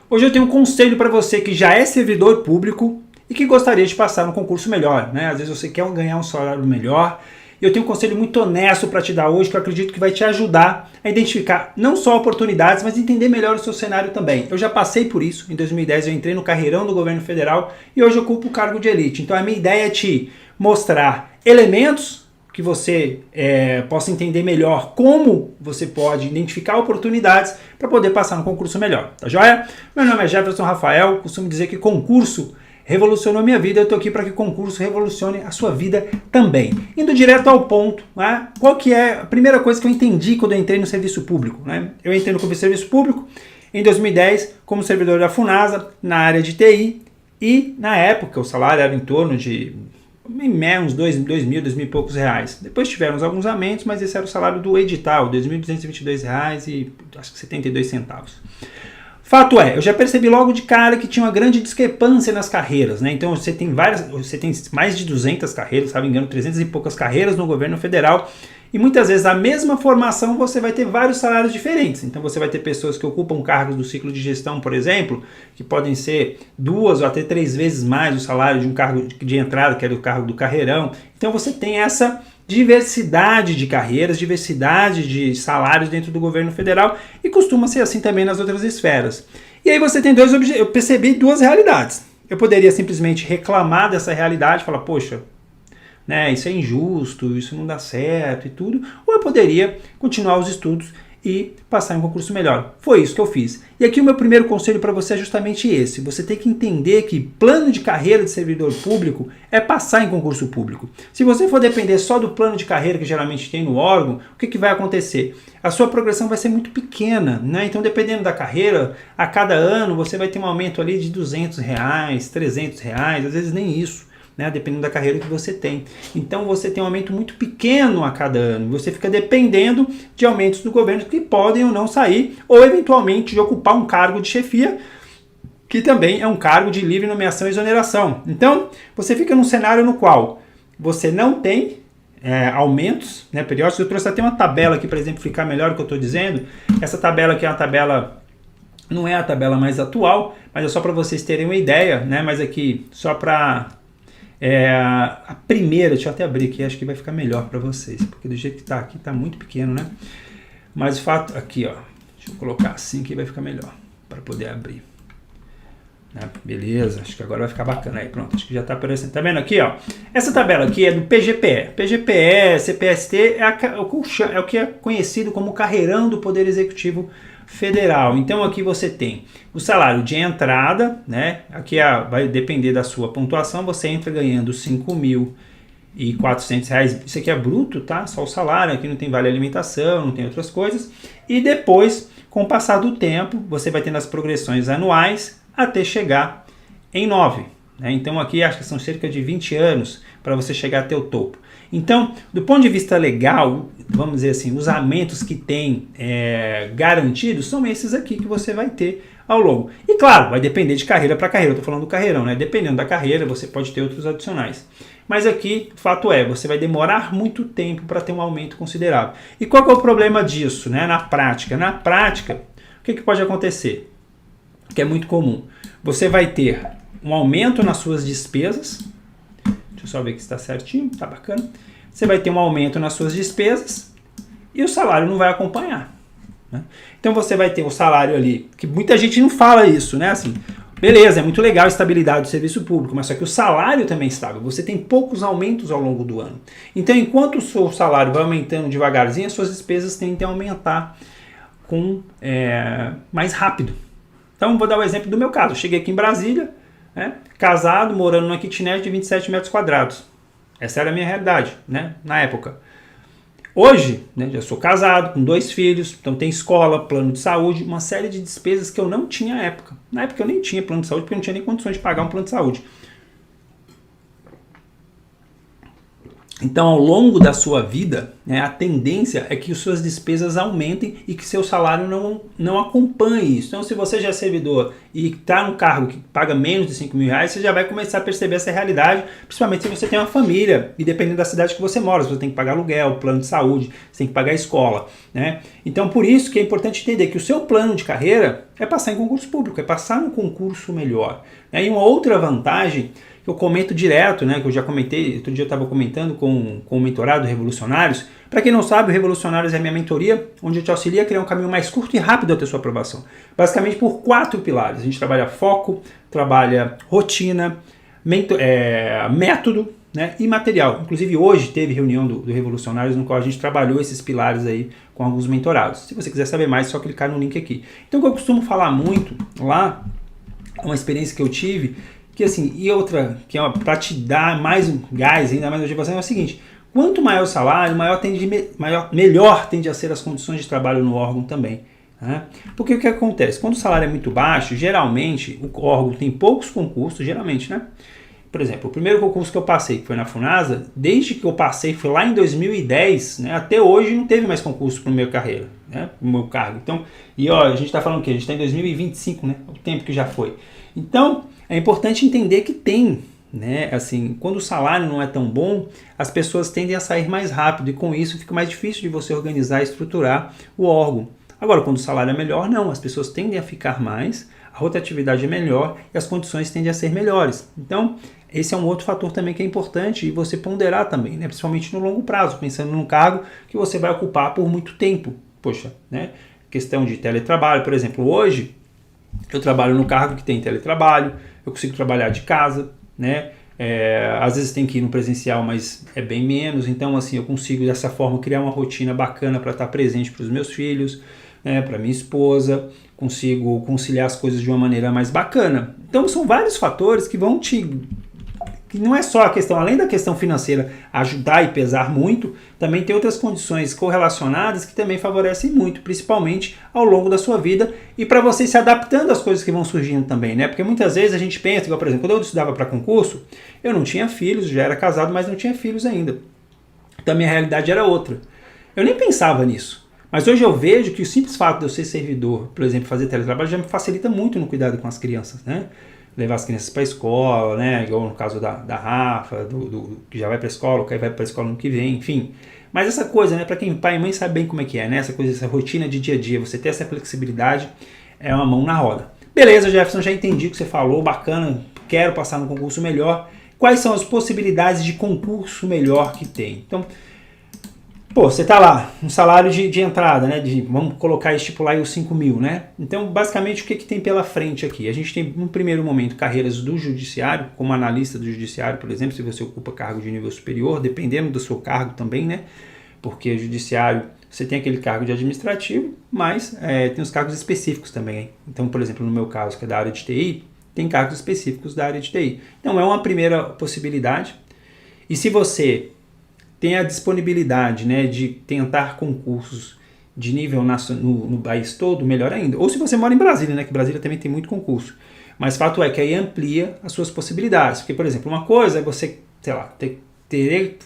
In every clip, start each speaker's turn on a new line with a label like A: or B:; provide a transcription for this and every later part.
A: Hoje eu tenho um conselho para você que já é servidor público e que gostaria de passar no concurso melhor, né? Às vezes você quer ganhar um salário melhor. E eu tenho um conselho muito honesto para te dar hoje, que eu acredito que vai te ajudar a identificar não só oportunidades, mas entender melhor o seu cenário também. Eu já passei por isso. Em 2010 eu entrei no carreirão do governo federal e hoje eu ocupo o cargo de elite. Então a minha ideia é te mostrar elementos que você possa entender melhor como você pode identificar oportunidades para poder passar no concurso melhor, tá joia? Meu nome é Jefferson Rafael, costumo dizer que concurso revolucionou minha vida, eu estou aqui para que concurso revolucione a sua vida também. Indo direto ao ponto, né? Qual que é a primeira coisa que eu entendi quando eu entrei no serviço público? Né? Eu entrei no serviço público em 2010 como servidor da FUNASA, na área de TI, e na época o salário era em torno de uns 2 mil e poucos reais. Depois tivemos alguns aumentos, mas esse era o salário do edital, R$ 2.222 e acho que 72 centavos. Fato é, eu já percebi logo de cara que tinha uma grande discrepância nas carreiras, né? Então você tem mais de 200 carreiras, se não me engano, 300 e poucas carreiras no governo federal, e muitas vezes a mesma formação você vai ter vários salários diferentes. Então você vai ter pessoas que ocupam cargos do ciclo de gestão, por exemplo, que podem ser 2 ou até 3 vezes mais o salário de um cargo de entrada, que era o cargo do carreirão. Então você tem essa diversidade de carreiras, diversidade de salários dentro do governo federal, e costuma ser assim também nas outras esferas. E aí você tem eu percebi 2 realidades. Eu poderia simplesmente reclamar dessa realidade, falar, poxa, né, isso é injusto, isso não dá certo e tudo, ou eu poderia continuar os estudos e passar em um concurso melhor. Foi isso que eu fiz. E aqui o meu primeiro conselho para você é justamente esse. Você tem que entender que plano de carreira de servidor público é passar em concurso público. Se você for depender só do plano de carreira que geralmente tem no órgão, o que vai acontecer? A sua progressão vai ser muito pequena, né? Então, dependendo da carreira, a cada ano você vai ter um aumento ali de R$200, R$300, às vezes nem isso, né, dependendo da carreira que você tem. Então você tem um aumento muito pequeno a cada ano. Você fica dependendo de aumentos do governo que podem ou não sair, ou eventualmente de ocupar um cargo de chefia, que também é um cargo de livre nomeação e exoneração. Então você fica num cenário no qual você não tem aumentos, né, periódicos. Eu trouxe até uma tabela aqui para exemplificar melhor o que eu estou dizendo. Essa tabela aqui é uma tabela, não é a tabela mais atual, mas é só para vocês terem uma ideia, né, mas aqui só para a primeira, deixa eu até abrir aqui, acho que vai ficar melhor para vocês, porque do jeito que está aqui está muito pequeno, né? Mas o fato, aqui ó, deixa eu colocar assim que vai ficar melhor, para poder abrir, né? Beleza, acho que agora vai ficar bacana aí, pronto, acho que já está aparecendo, tá vendo aqui ó? Essa tabela aqui é do PGPE, CPST é o que é conhecido como carreirão do Poder Executivo Federal. Então aqui você tem o salário de entrada, né? Aqui vai depender da sua pontuação, você entra ganhando R$ 5.400, isso aqui é bruto, tá? Só o salário, aqui não tem vale alimentação, não tem outras coisas. E depois, com o passar do tempo, você vai tendo as progressões anuais até chegar em 9. Né? Então aqui acho que são cerca de 20 anos para você chegar até o topo. Então, do ponto de vista legal, vamos dizer assim, os aumentos que tem garantidos são esses aqui que você vai ter ao longo. E claro, vai depender de carreira para carreira, eu estou falando do carreirão, né? Dependendo da carreira, você pode ter outros adicionais. Mas aqui, o fato é, você vai demorar muito tempo para ter um aumento considerável. E qual que é o problema disso, né? Na prática? Na prática, o que pode acontecer? Que é muito comum. Você vai ter um aumento nas suas despesas. Deixa eu só ver que está certinho, tá bacana. Você vai ter um aumento nas suas despesas e o salário não vai acompanhar, né? Então você vai ter o salário ali, que muita gente não fala isso, né? Assim, beleza, é muito legal a estabilidade do serviço público, mas só que o salário também é estável. Você tem poucos aumentos ao longo do ano. Então, enquanto o seu salário vai aumentando devagarzinho, as suas despesas tendem a aumentar mais rápido. Então, vou dar o exemplo do meu caso. Eu cheguei aqui em Brasília, né, casado, morando numa kitnet de 27 metros quadrados. Essa era a minha realidade, né, na época. Hoje, né, já sou casado, com 2 filhos, então tem escola, plano de saúde, uma série de despesas que eu não tinha na época. Na época eu nem tinha plano de saúde, porque eu não tinha nem condições de pagar um plano de saúde. Então, ao longo da sua vida, né, a tendência é que as suas despesas aumentem e que seu salário não acompanhe isso. Então, se você já é servidor e está num cargo que paga menos de R$5.000, você já vai começar a perceber essa realidade, principalmente se você tem uma família e dependendo da cidade que você mora, você tem que pagar aluguel, plano de saúde, você tem que pagar escola, né? Então, por isso que é importante entender que o seu plano de carreira é passar em concurso público, é passar no concurso melhor. E uma outra vantagem que eu comento direto, né, que eu já comentei, outro dia eu estava comentando com o mentorado Revolucionários. Para quem não sabe, o Revolucionários é a minha mentoria, onde eu te auxilio a criar um caminho mais curto e rápido até a sua aprovação. Basicamente por 4 pilares. A gente trabalha foco, trabalha rotina, método, né, e material. Inclusive hoje teve reunião do Revolucionários no qual a gente trabalhou esses pilares aí com alguns mentorados. Se você quiser saber mais, é só clicar no link aqui. Então o que eu costumo falar muito lá, uma experiência que eu tive, que assim, e outra, que é para te dar mais um gás, ainda mais motivação, é o seguinte: quanto maior o salário, melhor tende a ser as condições de trabalho no órgão também. Né? Porque o que acontece? Quando o salário é muito baixo, geralmente o órgão tem poucos concursos, geralmente, né? Por exemplo, o primeiro concurso que eu passei, que foi na FUNASA, desde que eu passei, foi lá em 2010, né, até hoje não teve mais concurso para o meu carreira, né, para o meu cargo. Então, e ó, a gente está falando o quê? A gente está em 2025, né, o tempo que já foi. Então, é importante entender que tem, né, assim, quando o salário não é tão bom, as pessoas tendem a sair mais rápido e com isso fica mais difícil de você organizar e estruturar o órgão. Agora, quando o salário é melhor, não, as pessoas tendem a ficar mais, a rotatividade é melhor e as condições tendem a ser melhores. Então, esse é um outro fator também que é importante e você ponderar também, né? Principalmente no longo prazo, pensando num cargo que você vai ocupar por muito tempo. Poxa, né? Questão de teletrabalho, por exemplo, hoje eu trabalho no cargo que tem teletrabalho, eu consigo trabalhar de casa, né? Às vezes tem que ir no presencial, mas é bem menos, então assim, eu consigo dessa forma criar uma rotina bacana para estar presente para os meus filhos, né, para minha esposa, consigo conciliar as coisas de uma maneira mais bacana. Então são vários fatores que vão que não é só a questão, além da questão financeira ajudar e pesar muito, também tem outras condições correlacionadas que também favorecem muito, principalmente ao longo da sua vida e para você se adaptando às coisas que vão surgindo também, né? Porque muitas vezes a gente pensa, igual, por exemplo, quando eu estudava para concurso, eu não tinha filhos, já era casado, mas não tinha filhos ainda. Então a minha realidade era outra. Eu nem pensava nisso. Mas hoje eu vejo que o simples fato de eu ser servidor, por exemplo, fazer teletrabalho, já me facilita muito no cuidado com as crianças, né? Levar as crianças para a escola, né? Igual no caso da Rafa, que já vai para a escola, o que vai para a escola no que vem, enfim. Mas essa coisa, né? Para quem pai e mãe sabe bem como é que é, né? Essa coisa, essa rotina de dia a dia, você ter essa flexibilidade é uma mão na roda. Beleza, Jefferson, já entendi o que você falou, bacana, quero passar no concurso melhor. Quais são as possibilidades de concurso melhor que tem? Então, pô, você tá lá, um salário de entrada, né? Vamos colocar e estipular aí os 5 mil, né? Então, basicamente, o que tem pela frente aqui? A gente tem, no primeiro momento, carreiras do judiciário, como analista do judiciário, por exemplo, se você ocupa cargo de nível superior, dependendo do seu cargo também, né? Porque judiciário, você tem aquele cargo de administrativo, mas tem os cargos específicos também. Hein? Então, por exemplo, no meu caso, que é da área de TI, tem cargos específicos da área de TI. Então, é uma primeira possibilidade. E se você tem a disponibilidade, né, de tentar concursos de nível nacional no país todo, melhor ainda. Ou se você mora em Brasília, né, que Brasília também tem muito concurso. Mas fato é que aí amplia as suas possibilidades. Porque, por exemplo, uma coisa é você, sei lá,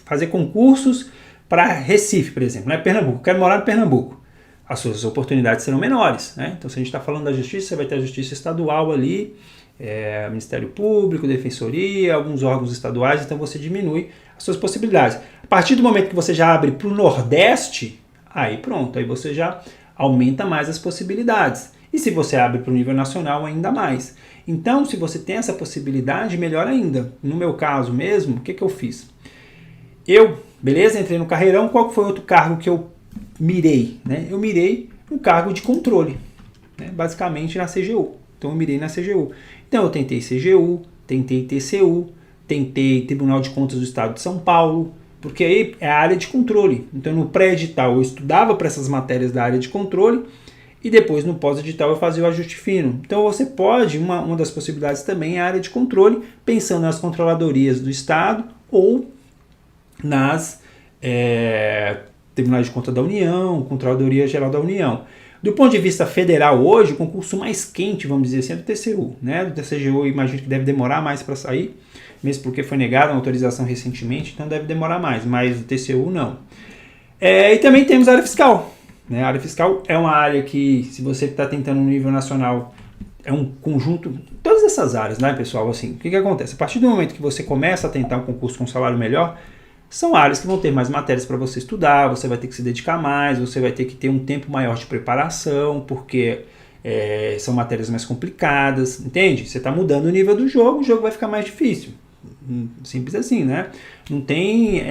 A: fazer concursos para Recife, por exemplo, né, Pernambuco. Eu quero morar no Pernambuco. As suas oportunidades serão menores, né? Então, se a gente está falando da justiça, você vai ter a justiça estadual ali, Ministério Público, Defensoria, alguns órgãos estaduais, então você diminui as suas possibilidades. A partir do momento que você já abre para o Nordeste, aí pronto, aí você já aumenta mais as possibilidades. E se você abre para o nível nacional, ainda mais. Então, se você tem essa possibilidade, melhor ainda. No meu caso mesmo, o que eu fiz? Beleza, entrei no carreirão, qual foi outro cargo que eu mirei? Né? Eu mirei um cargo de controle, né? Basicamente na CGU. Então eu mirei na CGU. Então eu tentei CGU, tentei TCU, tentei Tribunal de Contas do Estado de São Paulo, porque aí é a área de controle. Então no pré-edital eu estudava para essas matérias da área de controle e depois no pós-edital eu fazia o ajuste fino. Então você pode, uma das possibilidades também é a área de controle, pensando nas controladorias do Estado ou nas Tribunais de Contas da União, Controladoria Geral da União. Do ponto de vista federal hoje, o concurso mais quente, vamos dizer assim, é do TCU. Né? Do TCGU eu imagino que deve demorar mais para sair, mesmo porque foi negada uma autorização recentemente, então deve demorar mais, mas o TCU não. E também temos a área fiscal. Né? A área fiscal é uma área que, se você está tentando no nível nacional, é um conjunto, todas essas áreas, né, pessoal? Assim, o que acontece? A partir do momento que você começa a tentar um concurso com um salário melhor, são áreas que vão ter mais matérias para você estudar, você vai ter que se dedicar mais, você vai ter que ter um tempo maior de preparação, porque são matérias mais complicadas, entende? Você está mudando o nível do jogo, o jogo vai ficar mais difícil. Simples assim, né? Não tem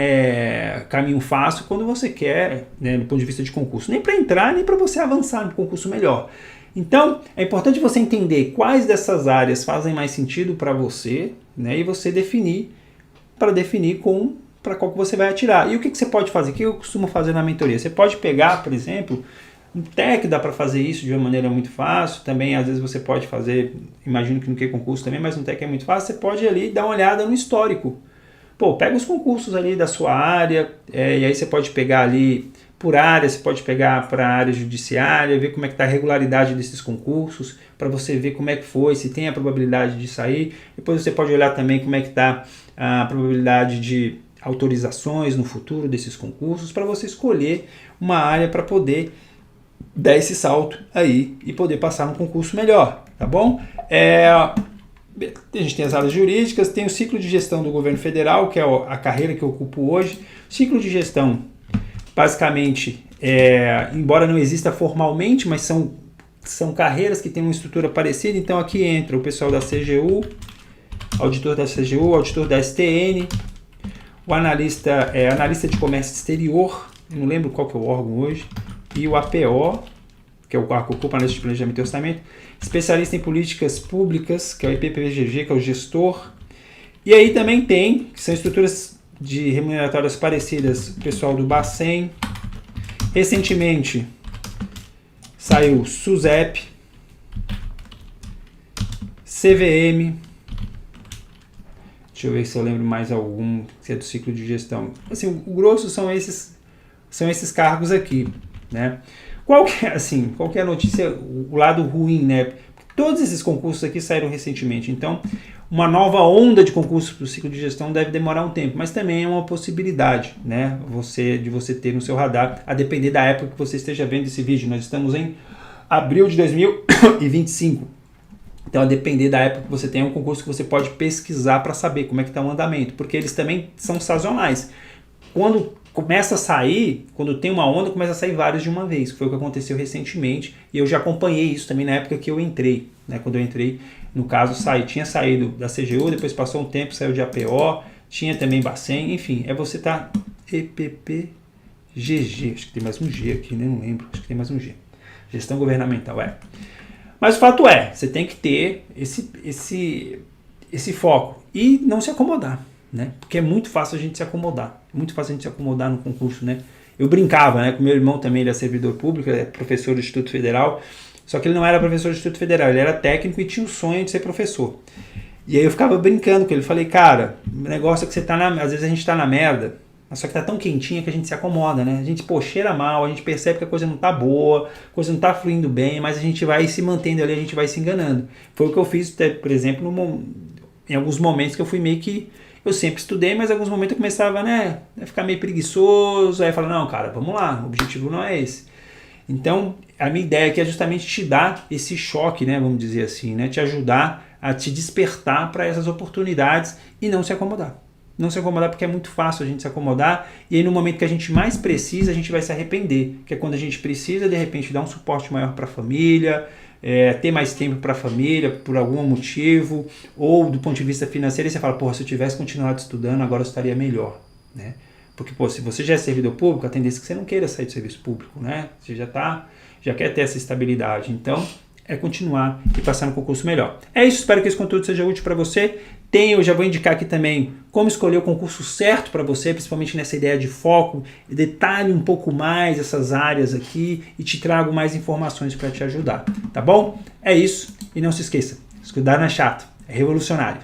A: caminho fácil quando você quer, né, do ponto de vista de concurso, nem para entrar, nem para você avançar no concurso melhor. Então, é importante você entender quais dessas áreas fazem mais sentido para você, né, e você definir para qual que você vai atirar. E o que você pode fazer? O que eu costumo fazer na mentoria? Você pode pegar, por exemplo, um TEC, dá para fazer isso de uma maneira muito fácil. Também, às vezes, você pode fazer, imagino que no concurso também, mas no TEC é muito fácil. Você pode ali dar uma olhada no histórico. Pô, pega os concursos ali da sua área, e aí você pode pegar ali por área, você pode pegar para a área judiciária, ver como é que está a regularidade desses concursos, para você ver como é que foi, se tem a probabilidade de sair. Depois você pode olhar também como é que está a probabilidade de autorizações no futuro desses concursos, para você escolher uma área para poder dar esse salto aí e poder passar num concurso melhor, tá bom? A gente tem as áreas jurídicas, tem o ciclo de gestão do governo federal, que é a carreira que eu ocupo hoje. Ciclo de gestão, basicamente, embora não exista formalmente, mas são carreiras que têm uma estrutura parecida. Então aqui entra o pessoal da CGU, auditor da CGU, auditor da STN, o analista de comércio exterior, eu não lembro qual que é o órgão hoje, e o APO, que é o órgão que ocupa analista de planejamento e orçamento, especialista em políticas públicas, que é o IPPGG, que é o gestor. E aí também tem, que são estruturas de remuneratórias parecidas, o pessoal do Bacen. Recentemente saiu SUSEP, CVM, deixa eu ver se eu lembro mais algum, que é do ciclo de gestão. Assim, o grosso são esses cargos aqui, né? Qual que é a notícia, o lado ruim, né? Todos esses concursos aqui saíram recentemente, então uma nova onda de concursos para o ciclo de gestão deve demorar um tempo, mas também é uma possibilidade, né? De você ter no seu radar, a depender da época que você esteja vendo esse vídeo. Nós estamos em abril de 2025. Então, a depender da época que você tem, é um concurso que você pode pesquisar para saber como é que está o andamento, porque eles também são sazonais. Quando começa a sair, quando tem uma onda, começa a sair vários de uma vez, que foi o que aconteceu recentemente, e eu já acompanhei isso também na época que eu entrei, né? Quando eu entrei, no caso, tinha saído da CGU, depois passou um tempo, saiu de APO, tinha também Bacen, enfim, você tá EPPGG, acho que tem mais um G aqui, né? Não lembro, acho que tem mais um G. Gestão governamental, Mas o fato você tem que ter esse foco e não se acomodar, né? Porque é muito fácil a gente se acomodar. Muito fácil a gente se acomodar no concurso, né? Eu brincava, né? Com meu irmão também, ele é servidor público, ele é professor do Instituto Federal, só que ele não era professor do Instituto Federal, ele era técnico e tinha o sonho de ser professor. E aí eu ficava brincando com ele, falei, cara, o negócio é que você tá às vezes a gente tá na merda, mas só que tá tão quentinha que a gente se acomoda, né? A gente, cheira mal, a gente percebe que a coisa não tá boa, a coisa não tá fluindo bem, mas a gente vai se mantendo ali, a gente vai se enganando. Foi o que eu fiz, por exemplo, em alguns momentos que eu fui meio que... Eu sempre estudei, mas em alguns momentos eu começava, né, a ficar meio preguiçoso, aí eu falava, não, cara, vamos lá, o objetivo não é esse. Então, a minha ideia aqui é justamente te dar esse choque, né, vamos dizer assim, né, te ajudar a te despertar para essas oportunidades e não se acomodar. Não se acomodar porque é muito fácil a gente se acomodar e aí no momento que a gente mais precisa, a gente vai se arrepender, que é quando a gente precisa, de repente, dar um suporte maior para a família, ter mais tempo para a família por algum motivo, ou do ponto de vista financeiro, você fala, se eu tivesse continuado estudando, agora eu estaria melhor, né? Porque, se você já é servidor público, a tendência é que você não queira sair do serviço público, né? Você já quer ter essa estabilidade, então é continuar e passar no concurso melhor. É isso, espero que esse conteúdo seja útil para você. Eu já vou indicar aqui também como escolher o concurso certo para você, principalmente nessa ideia de foco. Detalhe um pouco mais essas áreas aqui e te trago mais informações para te ajudar, tá bom? É isso, e não se esqueça, estudar não é chato, é revolucionário.